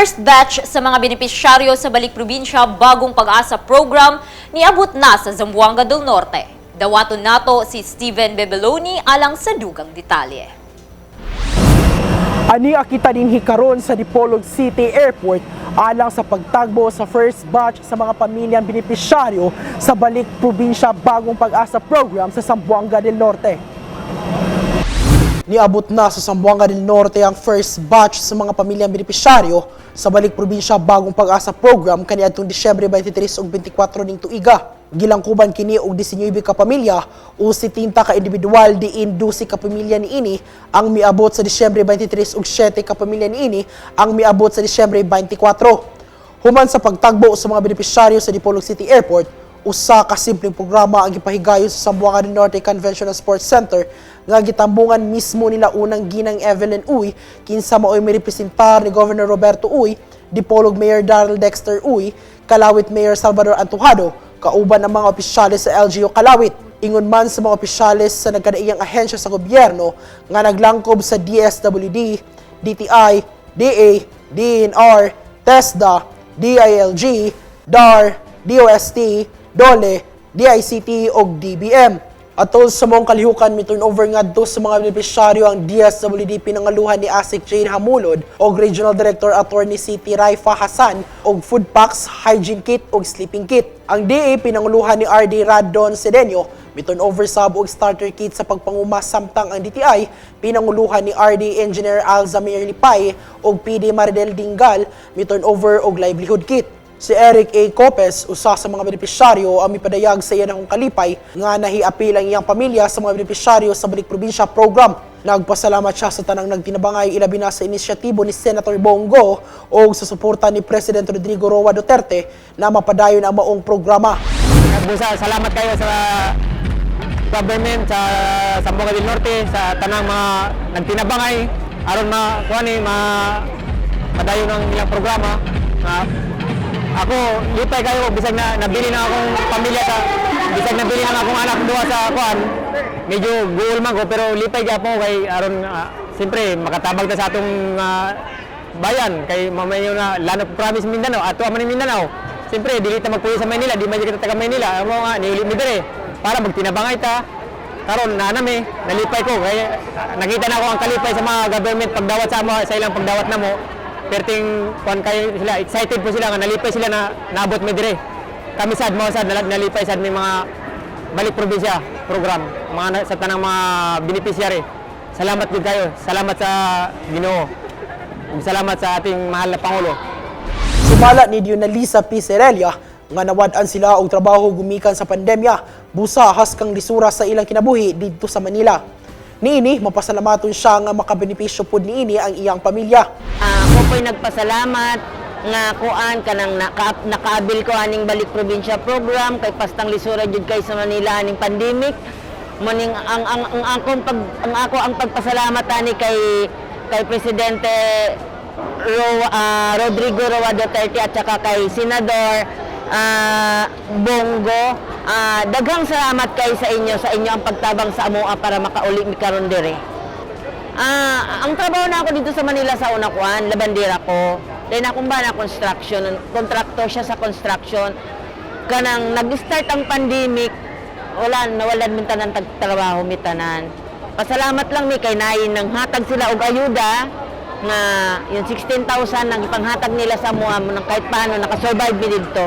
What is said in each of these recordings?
first batch sa mga benepisyaryo sa Balik Probinsya Bagong Pag-asa program niabot na sa Zamboanga Del Norte. Dawaton nato si Znpnn alang sa dugang detalye. Ani akita din hikaron sa Dipolog City Airport alang sa pagtagbo sa first batch sa mga pamilyang benepisyaryo sa Balik Probinsya Bagong Pag-asa program sa Zamboanga Del Norte. Niabot na sa Zamboanga del Norte ang first batch sa mga pamilyang benepisyaryo sa Balik Probinsya Bagong Pag-asa program kaniadtong Disyembre 23 ug 24 ning tuiga. Gilangkuban kini og 19 ka pamilya o 70 ka individual diin 12 ka pamilya niini ang miabot sa Disyembre 23 ug 7 ka pamilya niini ang miabot sa Disyembre 24. Human sa pagtagbo sa mga benepisyaryo sa Dipolog City Airport, usa ka simpleng programa ang gipahigayon sa Zamboanga Del Norte Convention and Sports Center nga gitambungan mismo nila unang ginang Evelyn Uy kinsa maoy mirepresentar ni Governor Roberto Uy, Dipolog Mayor Darrell Dexter Uy, Kalawit Mayor Salvador Antojado, kauban ang mga opisyales sa LGU Kalawit. Ingon man sa mga opisyales sa nagkadaiyang ahensya sa gobyerno nga naglangkob sa DSWD, DTI, DA, DNR, TESDA, DILG, DAR, DOST, DOLE, DICT ug DBM. Atol sa mong kalihukan mi turnover ngadto sa mga benepisyaryo ang DSWD pinangaluhan ni Asik Jane Hamulod og Regional Director Attorney City Raifa Hasan og food packs, hygiene kit ug sleeping kit. Ang DA pinanguluhan ni RD Radon Sedenyo miturnover sab og starter kit sa pagpanguma samtang ang DTI pinanguluhan ni RD Engineer Alzamir Lipay og PD Maridel Dingal miturnover og livelihood kit. Si Eric A. Copes, usa sa mga benepisyaryo ang mipadayag sa iyan akong kalipay nga nahiapil ang iyang pamilya sa mga benepisyaryo sa Balik Probinsya program. Nagpasalamat siya sa tanang nagtinabangay ilabi na sa inisyatibo ni Senator Bongo o sa suporta ni President Rodrigo Roa Duterte na mapadayon ang maong programa. Salamat kayo sa government sa Zamboanga Del Norte sa tanang mga nagtinabangay aron mapadayon ang ilang programa. Ako, lipay kayo, bisag na nabili na akong pamilya bisag nabili na akong anak duha sa kuan. Medyo goal man ko, pero lipay ka po kay aron siyempre makatabag ta sa atong bayan kay mamayo na lanop province Mindanao, ato man ni Mindanao. Siyempre dili ta magpuyo sa Maynila, di man kita taga Maynila. Amo nga niuli mi dire para magtinabangay ta. Karon nanami, nalipay ko kay nakita na ako ang kalipay sa mga government pagdawat sa ilang pagdawat namo. Perting kuan kayo sila, excited po sila nga nalipay sila na naabot mi dire. Kami sad mo sad nalipay sad may mga Balik Probinsya program, mga sa tanang mga benepisyary. Salamat gid kayo. Salamat sa Ginoo. Salamat sa ating mahal na pangulo. Sumala ni Dionalisa P. Serelia nga nawad-an sila og trabaho gumikan sa pandemya, busa haskang lisura sa ilang kinabuhi didto sa Manila. Niini, mapasalamaton siya nga makabenepisyo pod niini ang iyang pamilya. Ako po'y nagpasalamat nga kuan kanang nakaabil ko aning Balik Probinsya program kay pastang lisura jud kay sa Manila aning pandemic. Muning ang ako ang pagpasalamat ani kay Presidente Rodrigo Roa Duterte at saka kay Senador Bongo. Daghang salamat kay sa inyo ang pagtabang sa amoa para makauli mi karon dire. Ang trabaho na ako dito sa Manila sa una kuan, labandera ko. Then akong ba na construction, contractor siya sa construction. Kanang nag-start ang pandemic, nawalan min tanan trabaho mi tanan. Pasalamat lang mi kay nain nang hatag sila og ayuda nga yung 16,000 nang ipanghatag nila sa amoa nang kahit paano nakasurvive mi dito.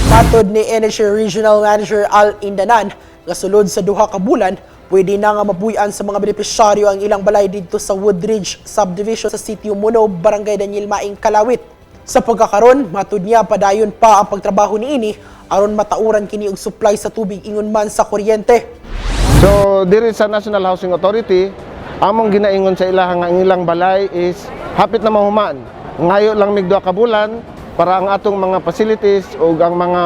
Matod ni Energy Regional Manager Al Indanan, nga sulod sa duha ka bulan, pwede na nga mabuyan sa mga benepisyaryo ang ilang balay dito sa Woodridge Subdivision sa Sitio Muno, Barangay Daniel Maing, Kalawit. Sa pagkakaron, matod niya padayon pa ang pagtrabaho niini aron matauran kini og supply sa tubig ingon man sa kuryente. So diri sa National Housing Authority, among ginaingon sa ilaha nga ilang balay is hapit na mahuman. Ngayo lang mig duha ka bulan para ang atong mga facilities o ang mga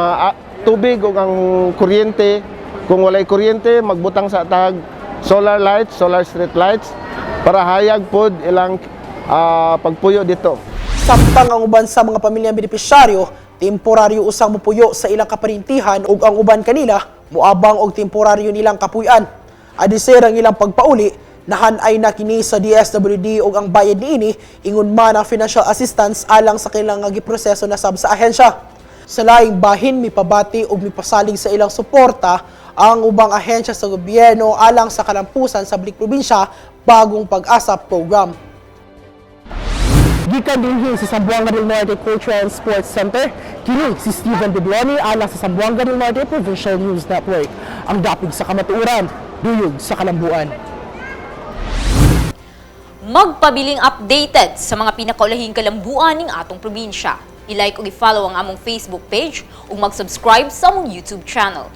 tubig o ang kuryente, kung walay kuryente, magbutang sa tag solar lights, solar street lights, para hayag pod ilang pagpuyo dito. Samtang ang uban sa mga pamilyang benepisyaryo, temporaryo usang mupuyo sa ilang kaparintihan ug ang uban kanila, muabang og temporaryo nilang kapuy-an. Adisir ang ilang pagpauli, Nahanay na kini sa DSWD ug ang bayad niini ingon man ang financial assistance alang sa kailang giproseso na sab sa ahensya. Sa laing bahin mipabati ug mipasalig sa ilang suporta ang ubang ahensya sa gobyerno alang sa kalampusan sa Balik Probinsya bagong pag-asa program. Gikan dinhi sa Zamboanga Del Norte Cultural and Sports Center, kini si Znpnn alang sa Zamboanga Del Norte Provincial News Network. Ang dapig sa kamatuoran, duyog sa kalambuan. Magpabiling updated sa mga pinakaulahing kalambuan ng atong probinsya. I-like ug i-follow ang among Facebook page ug mag-subscribe sa among YouTube channel.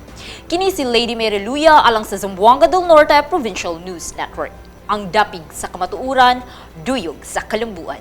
Kini si Lady Mary Luya alang sa Zamboanga Del Norte Provincial News Network. Ang dapig sa kamatuoran, duyog sa kalambuan.